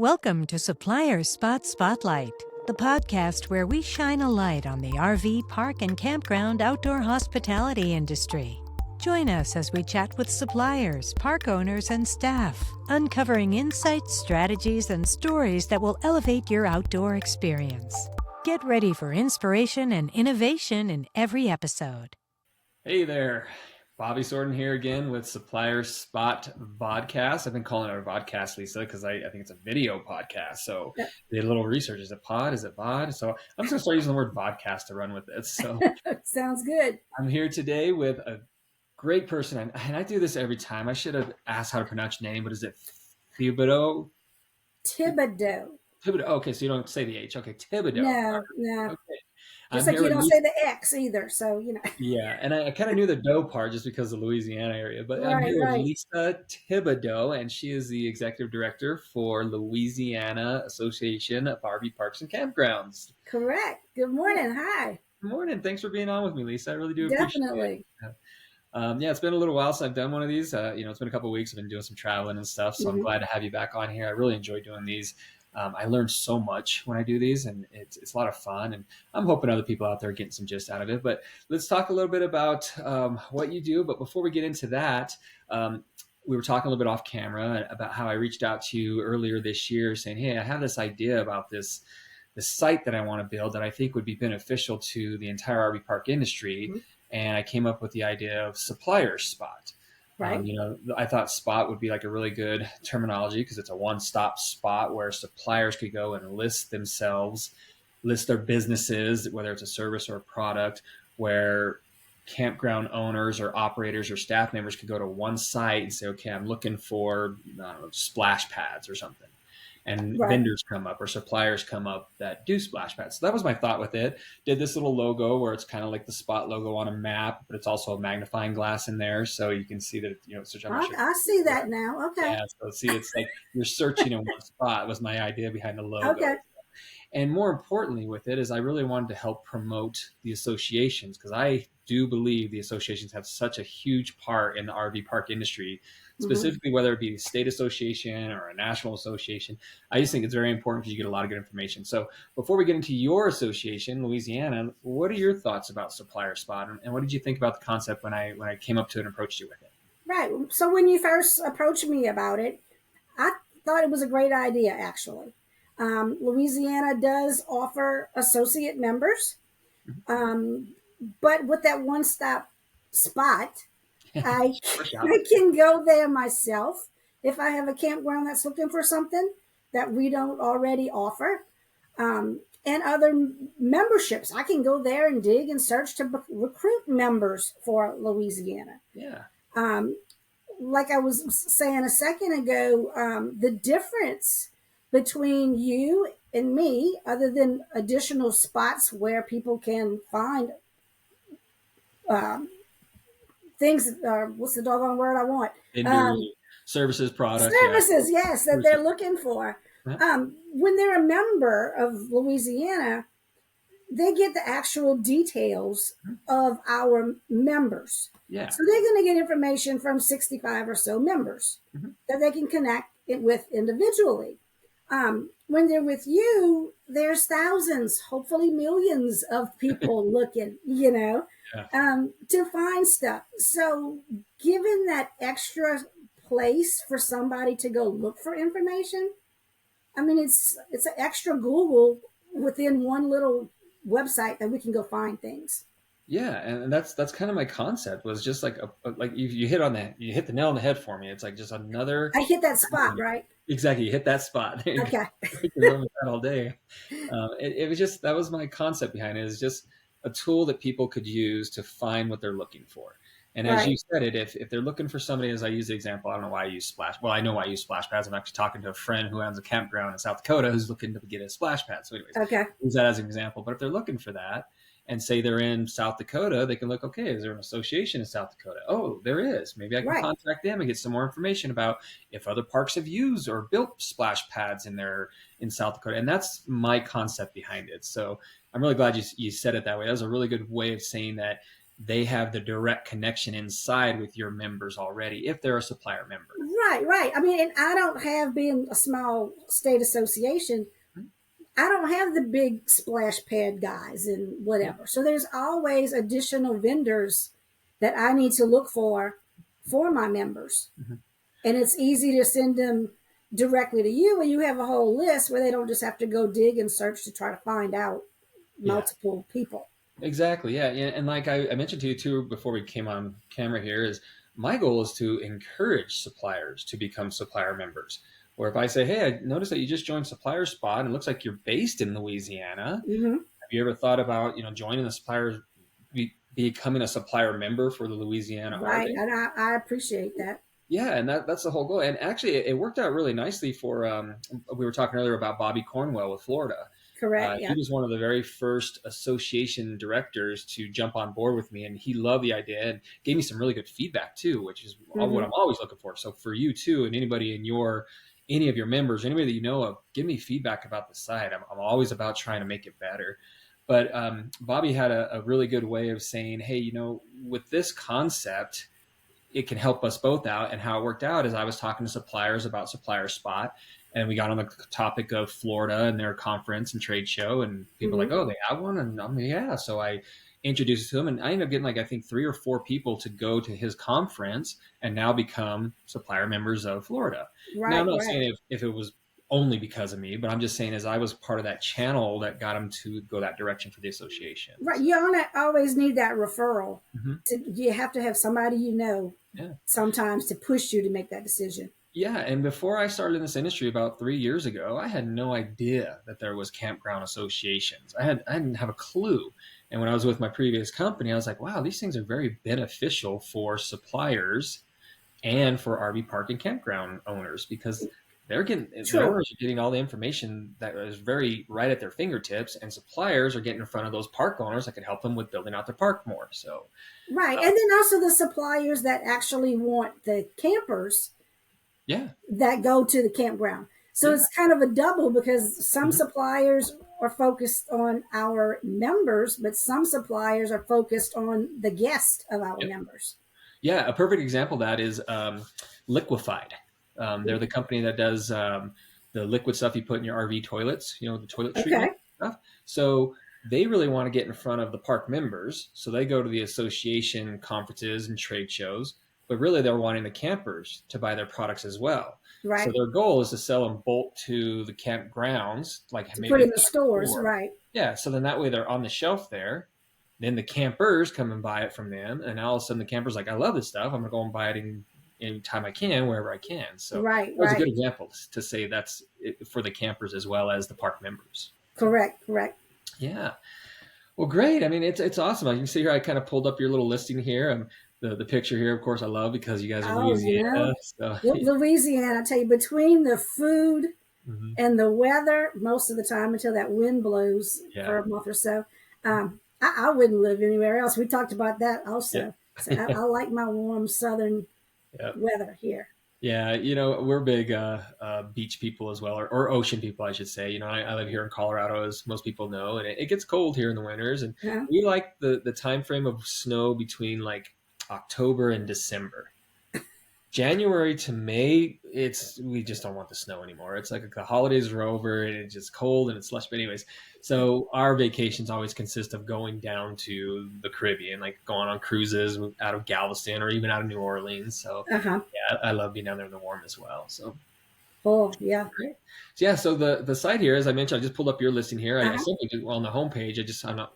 Welcome to Supplier Spot Spotlight, the podcast where we shine a light on the RV, park, and campground outdoor hospitality industry. Join us as we chat with suppliers, park owners, and staff, uncovering insights, strategies, and stories that will elevate your outdoor experience. Get ready for inspiration and innovation in every episode. Hey there, Bobby Sorton here again with Supplier Spot Vodcast. I've been calling it a vodcast, Lisa, because I think it's a video podcast. So did a little research. Is it pod? Is it bod? So I'm just going to start using the word vodcast to run with it. So Sounds good. I'm here today with a great person. And I do this every time. I should have asked how to pronounce your name, but is it Thibodeau? Thibodeau. Thibodeau. Okay, so you don't say the H. Okay, Thibodeau. No. Okay. Just like you don't say the X either, so you know. Yeah, and I kind of knew the dough part just because of the Louisiana area, but I'm here with Lisa Thibodeau, and she is the executive director for Louisiana Association of RV Parks and Campgrounds. Correct. Good morning. Hi. Good morning. Thanks for being on with me, Lisa. I really do appreciate Definitely. it. Yeah, it's been a little while since I've done one of these. It's been a couple of weeks. I've been doing some traveling and stuff, so I'm glad to have you back on here. I really enjoy doing these. I learn so much when I do these, and it's a lot of fun, and I'm hoping other people out there are getting some gist out of it. But let's talk a little bit about what you do. But before we get into that, we were talking a little bit off camera about how I reached out to you earlier this year saying, hey, I have this idea about this site that I want to build that I think would be beneficial to the entire RV park industry. Mm-hmm. And I came up with the idea of Supplier Spot. Right. I thought spot would be like a really good terminology because it's a one-stop spot where suppliers could go and list their businesses, whether it's a service or a product, where campground owners or operators or staff members could go to one site and say, okay, I'm looking for splash pads or something. And vendors come up or suppliers come up that do splash pads. So that was my thought with it. Did this little logo where it's kind of like the spot logo on a map, but it's also a magnifying glass in there. So you can see that, I see that now. Okay. Yeah. So see, it's like you're searching in one spot was my idea behind the logo. Okay. And more importantly with it is I really wanted to help promote the associations because I do believe the associations have such a huge part in the RV park industry, specifically whether it be a state association or a national association. I just think it's very important because you get a lot of good information. So before we get into your association, Louisiana, what are your thoughts about Supplier Spot? And what did you think about the concept when I came up to it and approached you with it? Right. So when you first approached me about it, I thought it was a great idea, actually. Louisiana does offer associate members, but with that one-stop spot, I can go there myself if I have a campground that's looking for something that we don't already offer, and other memberships. I can go there and dig and search to recruit members for Louisiana. Yeah. Like I was saying a second ago, the difference between you and me, other than additional spots where people can find things, what's the doggone word I want? Services, products. Services, yes, that they're looking for. When they're a member of Louisiana, they get the actual details of our members. Yeah. So they're going to get information from 65 or so members that they can connect it with individually. When they're with you, there's thousands, hopefully millions of people looking, to find stuff. So given that extra place for somebody to go look for information, I mean, it's an extra Google within one little website that we can go find things. Yeah, and that's kind of my concept was just like you hit the nail on the head for me. It's like just another. I hit that spot, right? Exactly, you hit that spot. Okay. All day. It was just that was my concept behind it. Is just a tool that people could use to find what they're looking for. And as you said it, if they're looking for somebody, as I use the example, I don't know why I use splash. Well, I know why I use splash pads. I'm actually talking to a friend who owns a campground in South Dakota who's looking to get a splash pad. So anyways, use that as an example. But if they're looking for that and say they're in South Dakota, they can look, okay, is there an association in South Dakota? Oh, there is. Maybe I can contact them and get some more information about if other parks have used or built splash pads in South Dakota. And that's my concept behind it. So I'm really glad you said it that way. That was a really good way of saying that they have the direct connection inside with your members already if they're a supplier member. Right. I mean, and I don't have, being a small state association, I don't have the big splash pad guys and whatever. So there's always additional vendors that I need to look for my members. Mm-hmm. And it's easy to send them directly to you, and you have a whole list where they don't just have to go dig and search to try to find out multiple people. Exactly. Yeah. And like I mentioned to you too before we came on camera here, is my goal is to encourage suppliers to become supplier members. Or if I say, hey, I noticed that you just joined Supplier Spot and it looks like you're based in Louisiana. Mm-hmm. Have you ever thought about, joining the suppliers, becoming a supplier member for the Louisiana Right. RV? And I appreciate that. Yeah, and that's the whole goal. And actually, it worked out really nicely for, we were talking earlier about Bobby Cornwell with Florida. Correct. Yeah. He was one of the very first association directors to jump on board with me, and he loved the idea and gave me some really good feedback too, which is what I'm always looking for. So for you too, and anybody in any of your members, anybody that you know of, give me feedback about the site. I'm always about trying to make it better. But Bobby had a really good way of saying, hey, with this concept, it can help us both out. And how it worked out is I was talking to suppliers about Supplier Spot, and we got on the topic of Florida and their conference and trade show, and people were like, oh, they have one? And I'm like, yeah. So I introduced it to him, and I ended up getting I think 3 or 4 people to go to his conference and now become supplier members of Florida. Right. Now, I'm not saying if it was only because of me, but I'm just saying as I was part of that channel that got him to go that direction for the association. Right. You always need that referral. You have to have somebody sometimes to push you to make that decision. Yeah, and before I started in this industry about 3 years ago, I had no idea that there was campground associations. I didn't have a clue. And when I was with my previous company, I was like, wow, these things are very beneficial for suppliers and for RV park and campground owners, because the owners are getting all the information that is very right at their fingertips, and suppliers are getting in front of those park owners that can help them with building out their park more. So right, and then also the suppliers that actually want the campers that go to the campground. So it's kind of a double, because some suppliers are focused on our members, but some suppliers are focused on the guest of our members. Yeah, a perfect example of that is Liquefied. They're the company that does the liquid stuff you put in your RV toilets, the toilet treatment stuff. So they really want to get in front of the park members. So they go to the association conferences and trade shows, but really they're wanting the campers to buy their products as well. Right. So their goal is to sell them bulk to the campgrounds, like maybe put in the stores, right? Yeah. So then that way they're on the shelf there. Then the campers come and buy it from them, and all of a sudden the camper's like, I love this stuff. I'm gonna go and buy it anytime I can, wherever I can. So that's a good example to say that's for the campers as well as the park members. Correct. Yeah. Well, great. I mean, it's awesome. You can see here, I kind of pulled up your little listing here, and the picture here, of course, I love, because you guys are Louisiana. So. Louisiana, I tell you, between the food and the weather, most of the time until that wind blows for a month or so, I wouldn't live anywhere else. We talked about that also. So I like my warm southern weather here. Yeah, we're big beach people as well, or ocean people, I should say. I live here in Colorado, as most people know, and it gets cold here in the winters, and we like the time frame of snow between like October and December. January to May, we just don't want the snow anymore. It's like the holidays are over and it's just cold and it's slush. But anyways, so our vacations always consist of going down to the Caribbean, like going on cruises out of Galveston or even out of New Orleans. So I love being down there in the warm as well. So. Oh, yeah. Great. So, yeah, so the site here, as I mentioned, I just pulled up your listing here. I simply did, on the homepage,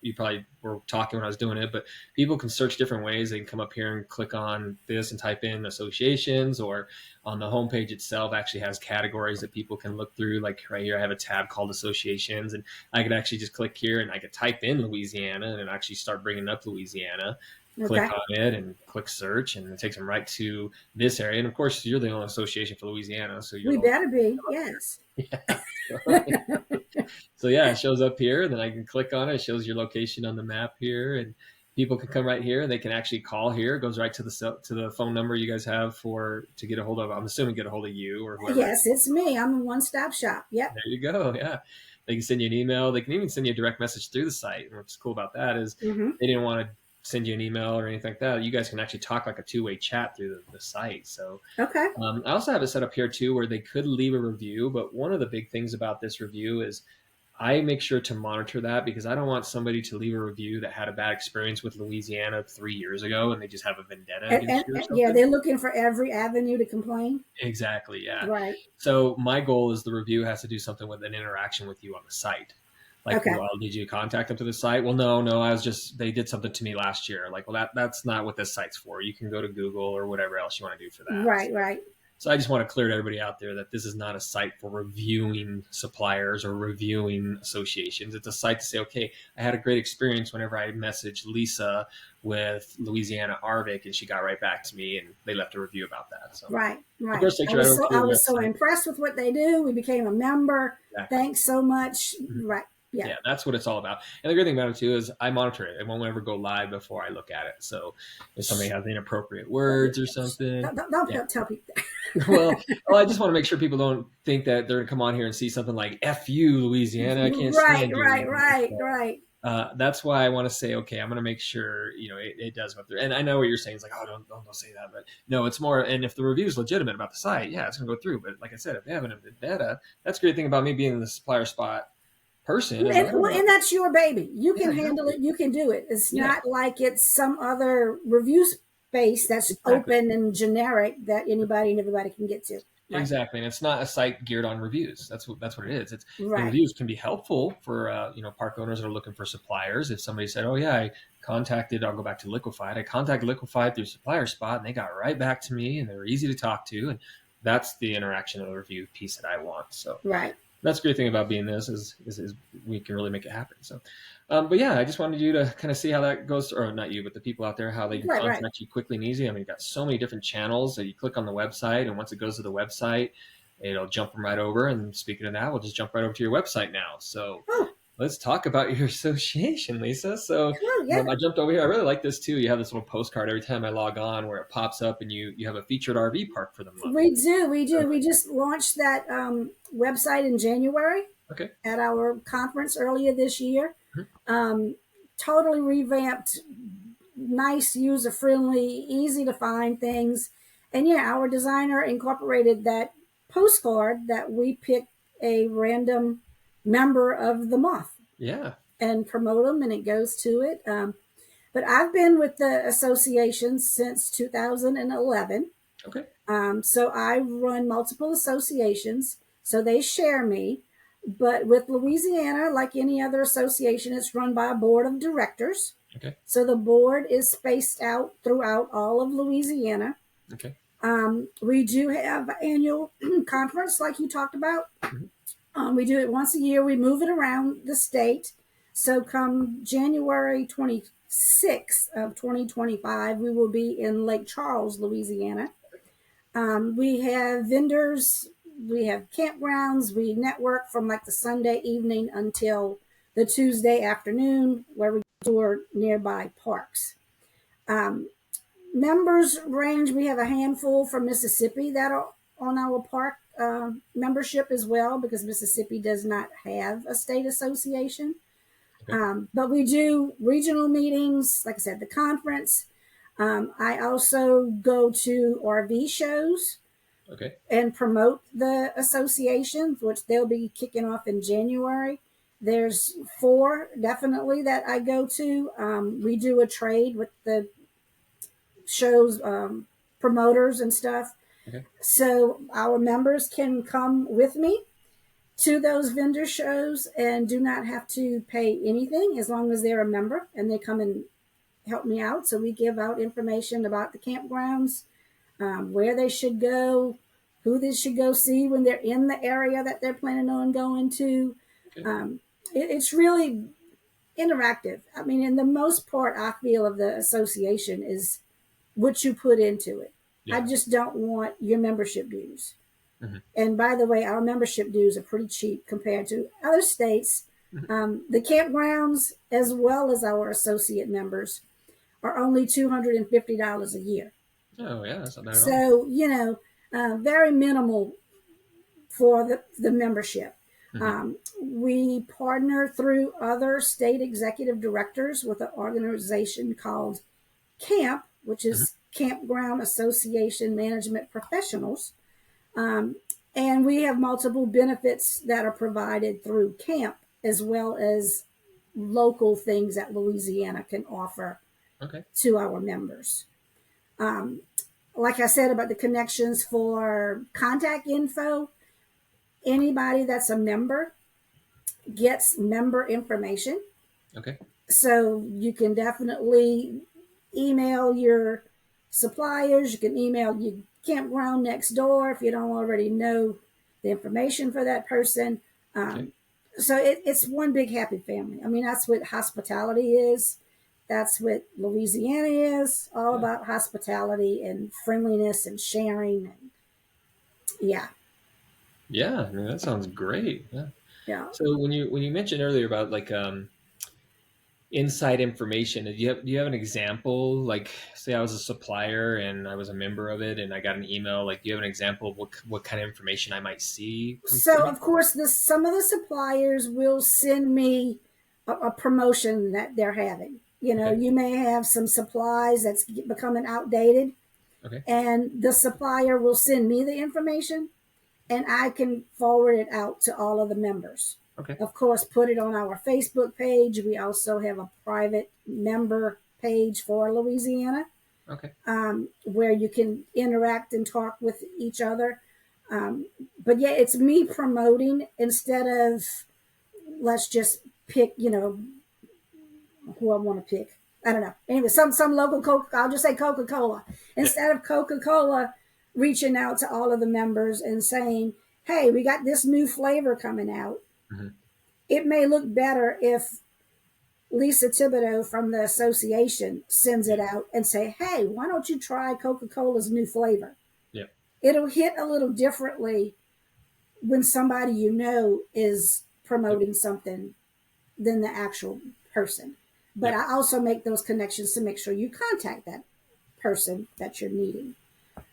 you probably were talking when I was doing it, but people can search different ways. They can come up here and click on this and type in associations, or on the homepage itself actually has categories that people can look through. Like right here, I have a tab called associations, and I could actually just click here and I could type in Louisiana and actually start bringing up Louisiana. Click on it and click search, and it takes them right to this area. And of course, you're the only association for Louisiana, so we better be. Yes. So yeah, it shows up here. Then I can click on it. It shows your location on the map here, and people can come right here. They can actually call here. It goes right to the phone number you guys have to get a hold of. I'm assuming get a hold of you or whoever. Yes, it's me. I'm a one-stop shop. Yep. There you go. Yeah. They can send you an email. They can even send you a direct message through the site. And what's cool about that is they didn't want to send you an email or anything like that. You guys can actually talk like a two-way chat through the site. So Okay. I also have it set up here too, where they could leave a review. But one of the big things about this review is I make sure to monitor that, because I don't want somebody to leave a review that had a bad experience with Louisiana 3 years ago and they just have a vendetta against you or something. Yeah, they're looking for every avenue to complain. Exactly. Yeah. Right. So my goal is the review has to do something with an interaction with you on the site. Like, Okay. well, did you contact them to the site? Well, no, they did something to me last year. Like, well, that's not what this site's for. You can go to Google or whatever else you want to do for that. Right, right. So I just want to clear to everybody out there that this is not a site for reviewing suppliers or reviewing associations. It's a site to say, okay, I had a great experience whenever I messaged Lisa with Louisiana LARVC, and she got right back to me, and they left a review about that. So right. of course, I was so impressed with what they do. We became a member. Exactly. Thanks so much. Mm-hmm. Right. Yeah, that's what it's all about. And the great thing about it too is I monitor it. It won't ever go live before I look at it. So if somebody has inappropriate words or something, don't tell people that. well, I just want to make sure people don't think that they're going to come on here and see something like "F you, Louisiana." I can't stand you. Right. That's why I want to say, okay, I'm going to make sure it does go through. And I know what you're saying. It's like, oh, don't say that. But no, it's more. And if the review is legitimate about the site, yeah, it's going to go through. But like I said, if they have a vendetta, that's the great thing about me being in the supplier spot person. And that's your baby. You can handle it. You can do it. It's not like it's some other review space that's open and generic that anybody and everybody can get to. Right? Exactly. And it's not a site geared on reviews. That's what it is. It's the reviews can be helpful for park owners that are looking for suppliers. If somebody said, oh yeah, I'll go back to Liquefied. I contacted Liquefied through Supplier Spot, and they got right back to me, and they were easy to talk to. And that's the interaction of the review piece that I want. So that's the great thing about being this is we can really make it happen. So, but yeah, I just wanted you to kind of see how that goes, or not you, but the people out there, how they can contact you quickly and easy. I mean, you've got so many different channels that you click on the website, and once it goes to the website, it'll jump them right over. And speaking of that, we'll just jump right over to your website now. So let's talk about your association, Lisa. So I jumped over here. I really like this too. You have this little postcard every time I log on where it pops up, and you have a featured RV park for the month. We do. We just launched that website in January at our conference earlier this year. Mm-hmm. Totally revamped, nice, user-friendly, easy to find things. And our designer incorporated that postcard that we pick a random member of the month and promote them, and it goes to it. But I've been with the association since 2011. So I run multiple associations, so they share me. But with Louisiana, like any other association, it's run by a board of directors. So the board is spaced out throughout all of Louisiana. We do have an annual conference like you talked about. We do it once a year. We move it around the state. So come January 26th of 2025, we will be in Lake Charles, Louisiana. We have vendors. We have campgrounds. We network from like the Sunday evening until the Tuesday afternoon, where we tour nearby parks. Members range. We have a handful from Mississippi that are on our park membership as well, because Mississippi does not have a state association. But we do regional meetings, like I said, the conference. I also go to RV shows and promote the association, which they'll be kicking off in January. There's 4 definitely that I go to. We do a trade with the shows promoters and stuff. So our members can come with me to those vendor shows and do not have to pay anything as long as they're a member and they come and help me out. So we give out information about the campgrounds, where they should go, who they should go see when they're in the area that they're planning on going to. It's really interactive. I mean, in the most part, I feel of the association is what you put into it. I just don't want your membership dues. And by the way, our membership dues are pretty cheap compared to other states. The campgrounds, as well as our associate members, are only $250 a year. Oh, yeah, that's not bad at all. So, very minimal for the membership. We partner through other state executive directors with an organization called CAMP, which is Campground Association Management Professionals. And we have multiple benefits that are provided through CAMP, as well as local things that Louisiana can offer to our members. Like I said about the connections for contact info, anybody that's a member gets member information. Okay. So you can definitely email your suppliers. You can email your campground next door if you don't already know the information for that person. So it's one big happy family. I mean, that's what hospitality is. That's what Louisiana is, all about hospitality and friendliness and sharing. And Yeah, I mean, that sounds great. Yeah. So when you mentioned earlier about like inside information, do you have an example? Like, say I was a supplier and I was a member of it, and I got an email. Like, do you have an example of what kind of information I might see? So of course, some of the suppliers will send me a promotion that they're having. You know, you may have some supplies that's becoming outdated, and the supplier will send me the information, and I can forward it out to all of the members. Of course, put it on our Facebook page. We also have a private member page for Louisiana, where you can interact and talk with each other. But yeah, it's me promoting instead of, let's just pick, you know, who I want to pick. I don't know. Anyway, some local Coke. I'll just say Coca-Cola. Instead of Coca-Cola reaching out to all of the members and saying, "Hey, we got this new flavor coming out." It may look better if Lisa Thibodeau from the association sends it out and say, "Hey, why don't you try Coca-Cola's new flavor?" It'll hit a little differently when somebody you know is promoting something than the actual person. But I also make those connections to make sure you contact that person that you're needing.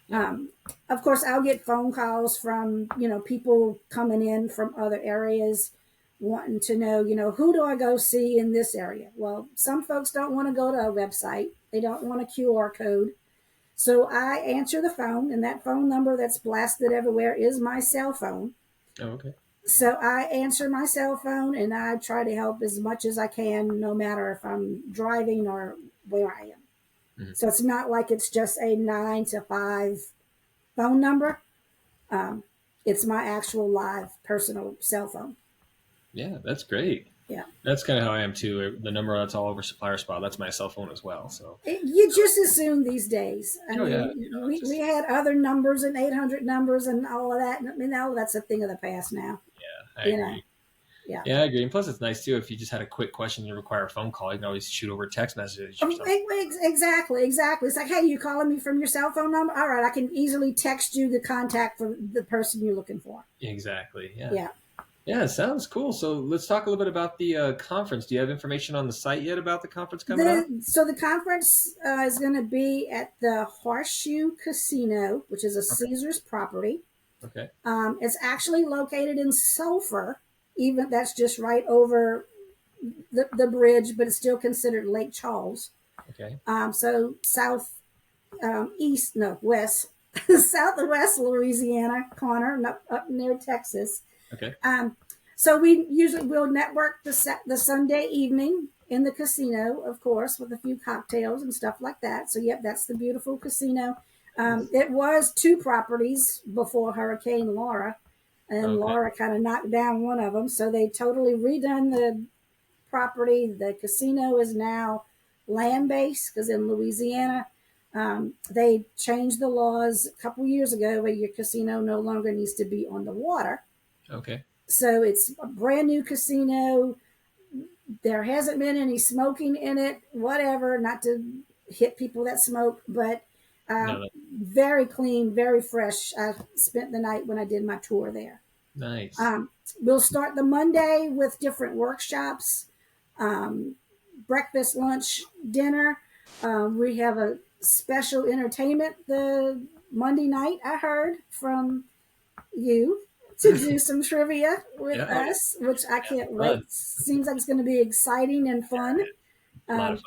Of course, I'll get phone calls from, you know, people coming in from other areas wanting to know, you know, who do I go see in this area? Well, some folks don't want to go to a website. They don't want a QR code. So I answer the phone, and that phone number that's blasted everywhere is my cell phone. So I answer my cell phone, and I try to help as much as I can, no matter if I'm driving or where I am. So it's not like it's just a 9 to 5 phone number. It's my actual live personal cell phone. Yeah, that's great. Yeah. That's kind of how I am too. The number that's all over Supplier Spot, that's my cell phone as well. So you just assume these days. I mean, we had other numbers and 800 numbers and all of that. I mean, now that's a thing of the past now. Yeah, I agree. Yeah, I agree. And plus, it's nice too if you just had a quick question you require a phone call, you can always shoot over a text message. Exactly. It's like, hey, you calling me from your cell phone number? All right, I can easily text you the contact for the person you're looking for. Exactly. Yeah, sounds cool. So let's talk a little bit about the conference. Do you have information on the site yet about the conference coming up? So the conference is going to be at the Horseshoe Casino, which is a Caesars property. It's actually located in Sulphur. Even that's just right over the bridge, but it's still considered Lake Charles. So west, southwest Louisiana corner, up near Texas. So we'll network the Sunday evening in the casino, of course, with a few cocktails and stuff like that. So that's the beautiful casino. It was 2 properties before Hurricane Laura, and Laura kind of knocked down one of them. So they totally redone the property. The casino is now land-based because in Louisiana, they changed the laws a couple years ago where your casino no longer needs to be on the water. So it's a brand new casino. There hasn't been any smoking in it, whatever, not to hit people that smoke, but very clean, very fresh. I spent the night when I did my tour there. Nice. We'll start the Monday with different workshops, breakfast, lunch, dinner. We have a special entertainment the Monday night, I heard from you. to do some trivia with Yeah. us, which I can't Fun. wait. Seems like it's going to be exciting and fun. A lot of Um,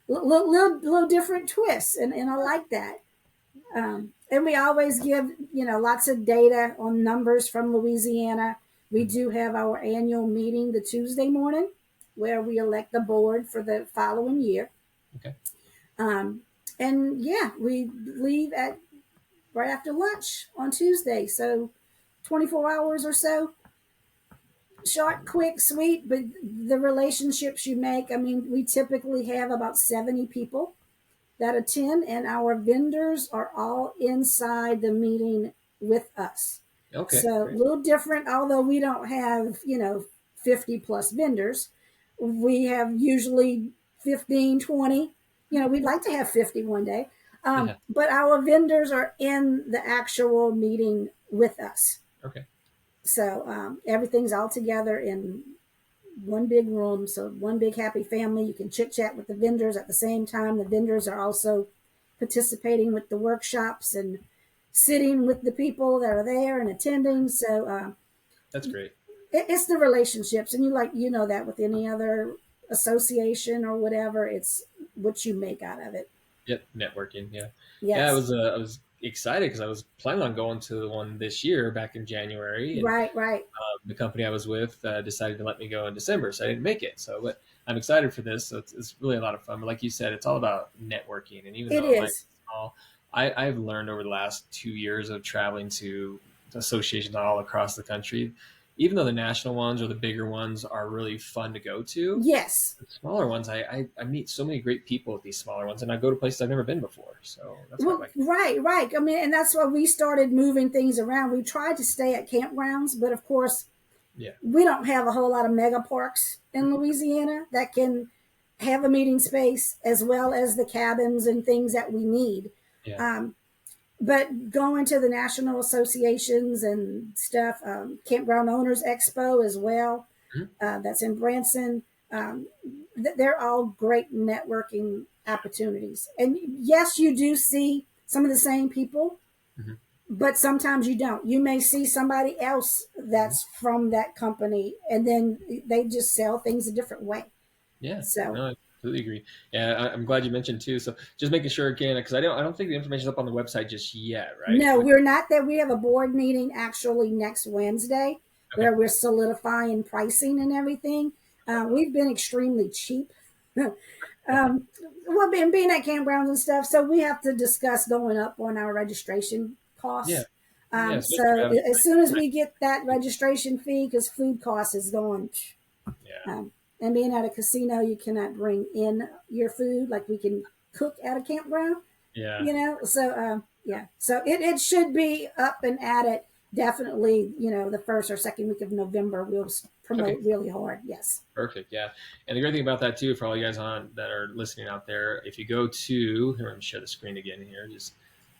fun. little different twists, and I like that. And we always give, lots of data on numbers from Louisiana. We do have our annual meeting the Tuesday morning where we elect the board for the following year. Okay. And yeah, we leave at right after lunch on Tuesday. So 24 hours or so. Short, quick, sweet, but the relationships you make, I mean, we typically have about 70 people that attend, and our vendors are all inside the meeting with us. Okay. So Great. a little different, although we don't have, 50 plus vendors. We have usually 15, 20. We'd like to have 50 one day. But our vendors are in the actual meeting with us. Okay. So everything's all together in one big room. So one big happy family. You can chit chat with the vendors at the same time. The vendors are also participating with the workshops and sitting with the people that are there and attending. So that's great. It's the relationships, and you know that with any other association or whatever, it's what you make out of it. Yep, networking. Yeah, yes. Yeah. I was excited because I was planning on going to the one this year back in January. And, right. The company I was with decided to let me go in December, so I didn't make it. So, but I'm excited for this. So it's really a lot of fun. But like you said, it's all about networking, and even though it might be small, I've learned over the last 2 years of traveling to associations all across the country. Even though the national ones or the bigger ones are really fun to go to, yes, the smaller ones, I meet so many great people at these smaller ones, and I go to places I've never been before. So that's what I like. Right. I mean, and that's why we started moving things around. We tried to stay at campgrounds, but of course, we don't have a whole lot of mega parks in Louisiana that can have a meeting space as well as the cabins and things that we need. Yeah. But going to the national associations and stuff, Campground Owners Expo as well, that's in Branson. They're all great networking opportunities. And yes, you do see some of the same people, but sometimes you don't. You may see somebody else that's from that company, and then they just sell things a different way. Yeah. So. No, I completely agree. Yeah, I'm glad you mentioned too. So just making sure again, because I don't think the information's up on the website just yet, right? No, we're not there. We have a board meeting actually next Wednesday where we're solidifying pricing and everything. We've been extremely cheap. Well, being at campgrounds and stuff, so we have to discuss going up on our registration costs. So as soon as we get that registration fee, because food costs is going. And being at a casino, you cannot bring in your food like we can cook at a campground. Yeah. So so it should be up and at it. Definitely, the first or second week of November, we'll promote really hard. Yes. Perfect. Yeah. And the great thing about that too, for all you guys that are listening out there, if you go to, here, let me share the screen again here, just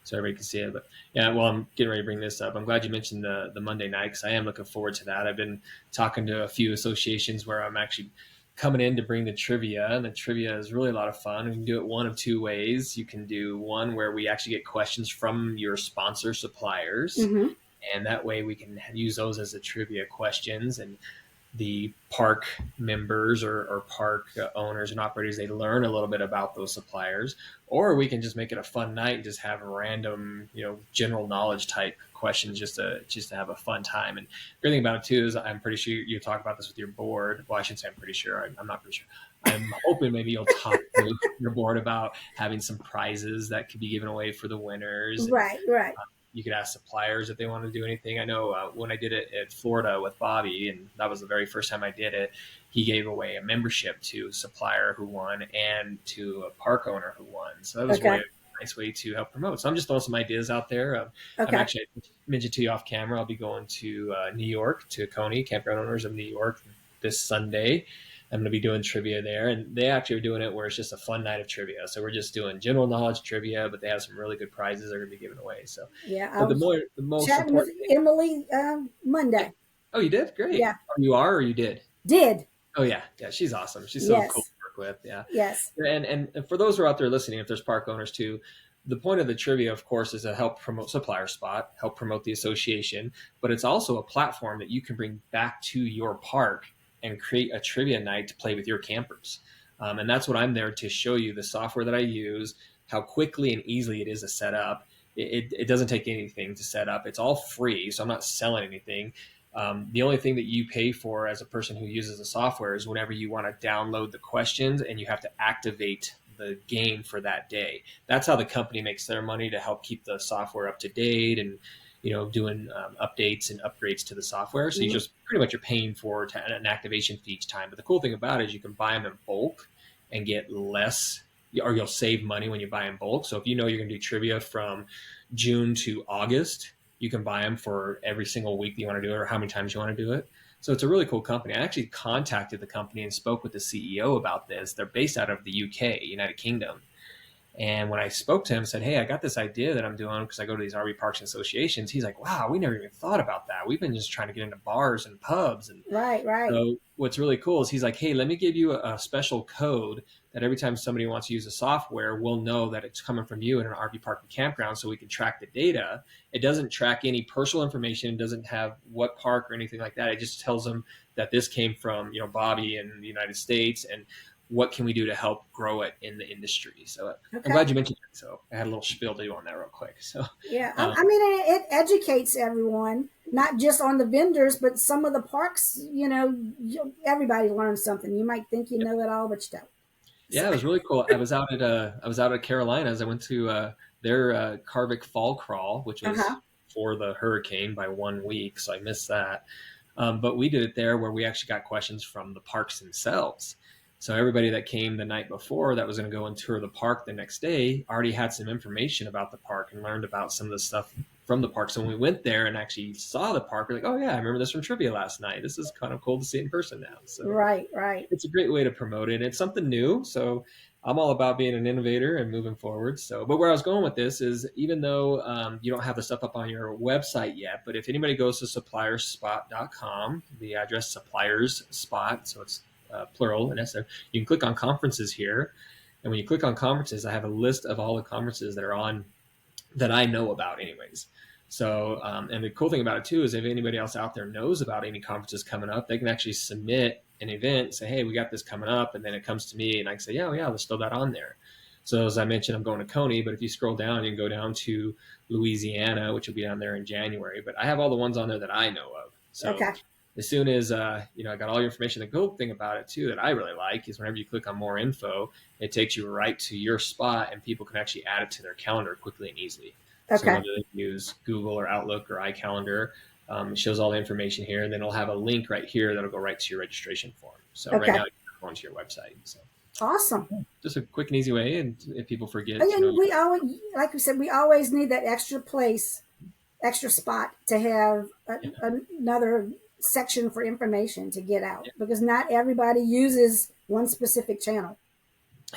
so everybody can see it. But yeah, well, I'm getting ready to bring this up. I'm glad you mentioned the Monday night, because I am looking forward to that. I've been talking to a few associations where I'm actually coming in to bring the trivia, and the trivia is really a lot of fun. We can do it one of two ways. You can do one where we actually get questions from your sponsor suppliers, and that way we can use those as the trivia questions, and the park members or park owners and operators, they learn a little bit about those suppliers. Or we can just make it a fun night and just have random, general knowledge type questions just to have a fun time. And the great thing about it too is I'm pretty sure you talk about this with your board. Well, I shouldn't say I'm pretty sure. I'm not pretty sure. I'm hoping maybe you'll talk to your board about having some prizes that could be given away for the winners. Right. You could ask suppliers if they want to do anything. I know when I did it at Florida with Bobby, and that was the very first time I did it, he gave away a membership to a supplier who won and to a park owner who won. So that was really a nice way to help promote. So I'm just throwing some ideas out there. I'm actually, I mentioned to you off camera, I'll be going to New York, to Coney, Campground Owners of New York, this Sunday. I'm going to be doing trivia there, and they actually are doing it where it's just a fun night of trivia. So we're just doing general knowledge trivia, but they have some really good prizes they're going to be giving away. So I was the most chatting with Emily Monday. Oh, you did? Great. Yeah. You are, or you did? Did. Oh yeah, she's awesome. She's so cool to work with. Yeah. Yes. And for those who are out there listening, if there's park owners too, the point of the trivia, of course, is to help promote Supplier Spot, help promote the association, but it's also a platform that you can bring back to your park and create a trivia night to play with your campers. And that's what I'm there to show you, the software that I use, how quickly and easily it is to set up. It doesn't take anything to set up. It's all free, so I'm not selling anything. The only thing that you pay for as a person who uses the software is whenever you want to download the questions and you have to activate the game for that day. That's how the company makes their money, to help keep the software up to date and, doing updates and upgrades to the software. So you just pretty much are paying for an activation fee each time. But the cool thing about it is you can buy them in bulk and get less, or you'll save money when you buy in bulk. So if you're going to do trivia from June to August, you can buy them for every single week that you want to do it, or how many times you want to do it. So it's a really cool company. I actually contacted the company and spoke with the CEO about this. They're based out of the UK, United Kingdom. And when I spoke to him, said, hey, I got this idea that I'm doing because I go to these RV parks and associations. He's like, wow, we never even thought about that. We've been just trying to get into bars and pubs. And right. So what's really cool is he's like, hey, let me give you a special code that every time somebody wants to use the software, we'll know that it's coming from you in an RV park and campground, so we can track the data. It doesn't track any personal information. It doesn't have what park or anything like that. It just tells them that this came from, Bobby in the United States, and what can we do to help grow it in the industry. So I'm glad you mentioned it. So I had a little spiel to do on that real quick. So yeah, I mean, it educates everyone, not just on the vendors, but some of the parks. Everybody learns something. You might think you know it all, but you don't. Yeah, it was really cool. I was out at Carolinas. I went to their Carvick Fall Crawl, which was for the hurricane by 1 week, so I missed that. But we did it there, where we actually got questions from the parks themselves. So everybody that came the night before that was going to go and tour the park the next day already had some information about the park and learned about some of the stuff from the park. So when we went there and actually saw the park, we're like, oh yeah, I remember this from trivia last night. This is kind of cool to see it in person now. So right. It's a great way to promote it. It's something new. So I'm all about being an innovator and moving forward. But where I was going with this is, even though you don't have the stuff up on your website yet, but if anybody goes to supplierspot.com, the address Suppliers Spot, so it's plural, and you can click on conferences here. And when you click on conferences, I have a list of all the conferences that are on that I know about anyways. So, and the cool thing about it too, is if anybody else out there knows about any conferences coming up, they can actually submit an event, say, hey, we got this coming up. And then it comes to me and I can say, yeah, let's throw that on there. So as I mentioned, I'm going to Coney, but if you scroll down, you can go down to Louisiana, which will be down there in January. But I have all the ones on there that I know of. So as soon as, I got all your information, the cool thing about it too, that I really like, is whenever you click on more info, it takes you right to your spot and people can actually add it to their calendar quickly and easily. So whether they use Google or Outlook or iCalendar, it shows all the information here, and then it'll have a link right here that'll go right to your registration form. So right now you can go onto your website. So awesome. Just a quick and easy way, and if people forget, and we always, like we said, we always need that extra spot to have another section for information to get out, because not everybody uses one specific channel.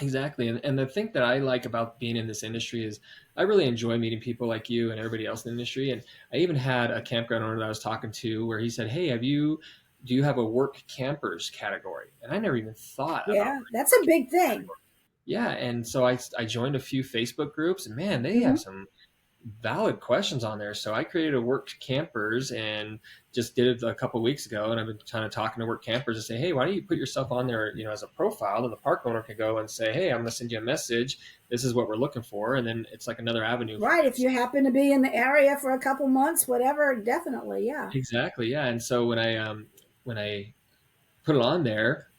Exactly. And the thing that I like about being in this industry is I really enjoy meeting people like you and everybody else in the industry. And I even had a campground owner that I was talking to where he said, hey, do you have a work campers category? And I never even thought about that. That's a big thing. Category. Yeah. And so I joined a few Facebook groups, and man, they have some valid questions on there. So I created a work campers and just did it a couple of weeks ago. And I've been kind of talking to work campers and say, hey, why don't you put yourself on there, as a profile, and the park owner can go and say, hey, I'm going to send you a message. This is what we're looking for. And then it's like another avenue. Right. If you happen to be in the area for a couple months, whatever, definitely. Yeah, exactly. Yeah. And so when I put it on there,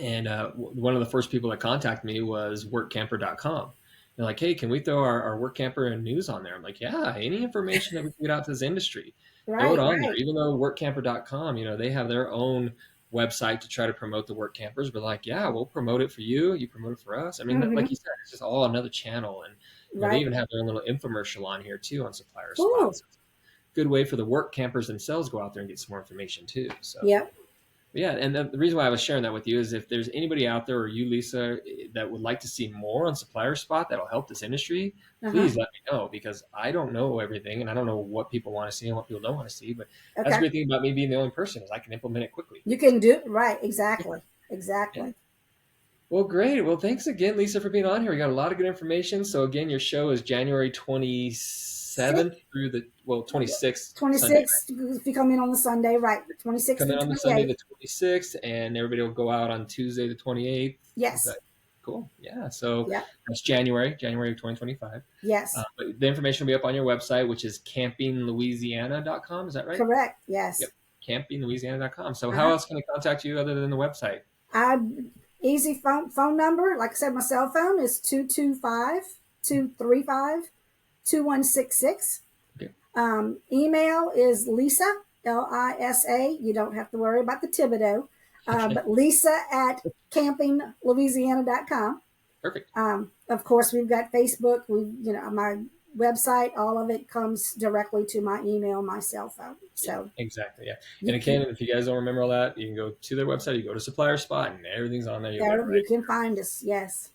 and one of the first people that contacted me was workcamper.com. They're like, hey, can we throw our work camper and news on there? I'm like, yeah, any information that we can get out to this industry, throw it on there. Even though workcamper.com, they have their own website to try to promote the work campers, but like, yeah, we'll promote it for you. You promote it for us. I mean, like you said, it's just all another channel. And they even have their own little infomercial on here too on Supplier Spots. So good way for the work campers themselves to go out there and get some more information too. So yeah, and the reason why I was sharing that with you is if there's anybody out there, or you, Lisa, that would like to see more on Supplier Spot that'll help this industry, please let me know, because I don't know everything and I don't know what people want to see and what people don't want to see. But that's the great thing about me being the only person, is I can implement it quickly. You can do right. Exactly. Well, great. Well, thanks again, Lisa, for being on here. We got a lot of good information. So again, your show is January 27th through the, well, 26th Sunday, 26th, if you come in on the Sunday, right? 26th come in through on the Sunday 28th. the 26th, and everybody will go out on Tuesday the 28th. Is Yes. that cool? Yeah. So Yeah. that's January of 2025. Yes. But the information will be up on your website, which is campinglouisiana.com. Is that right? Correct. Yes. Yep. Campinglouisiana.com. So how Uh-huh. else can I contact you other than the website? Easy phone number. Like I said, my cell phone is 225-235-2166. Okay. Email is Lisa, Lisa. You don't have to worry about the Thibodeau. But Lisa at campinglouisiana.com. Perfect. Of course, we've got Facebook. My website. All of it comes directly to my email, my cell phone. So exactly, yeah. And again, if you guys don't remember all that, you can go to their website. You go to Supplier Spot, and everything's on there. You can find us. Yes.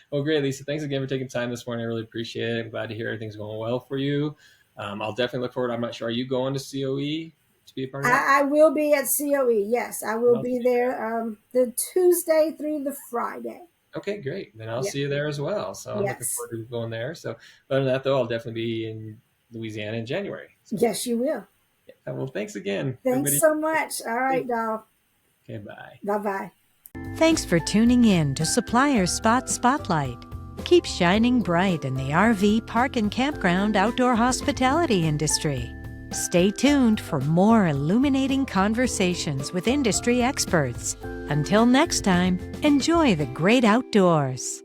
Well, great, Lisa. Thanks again for taking time this morning. I really appreciate it. I'm glad to hear everything's going well for you. I'll definitely look forward. I'm not sure. Are you going to COE to be a part of that? I will be at COE. Yes, I will be there the Tuesday through the Friday. Okay, great. Then I'll see you there as well. So I'm looking forward to going there. So other than that, though, I'll definitely be in Louisiana in January. So, yes, you will. Yeah, well, thanks again. Thanks so much. All right, doll. Okay, bye. Bye-bye. Thanks for tuning in to Supplier Spot Spotlight. Keep shining bright in the RV, park, and campground outdoor hospitality industry. Stay tuned for more illuminating conversations with industry experts. Until next time, enjoy the great outdoors.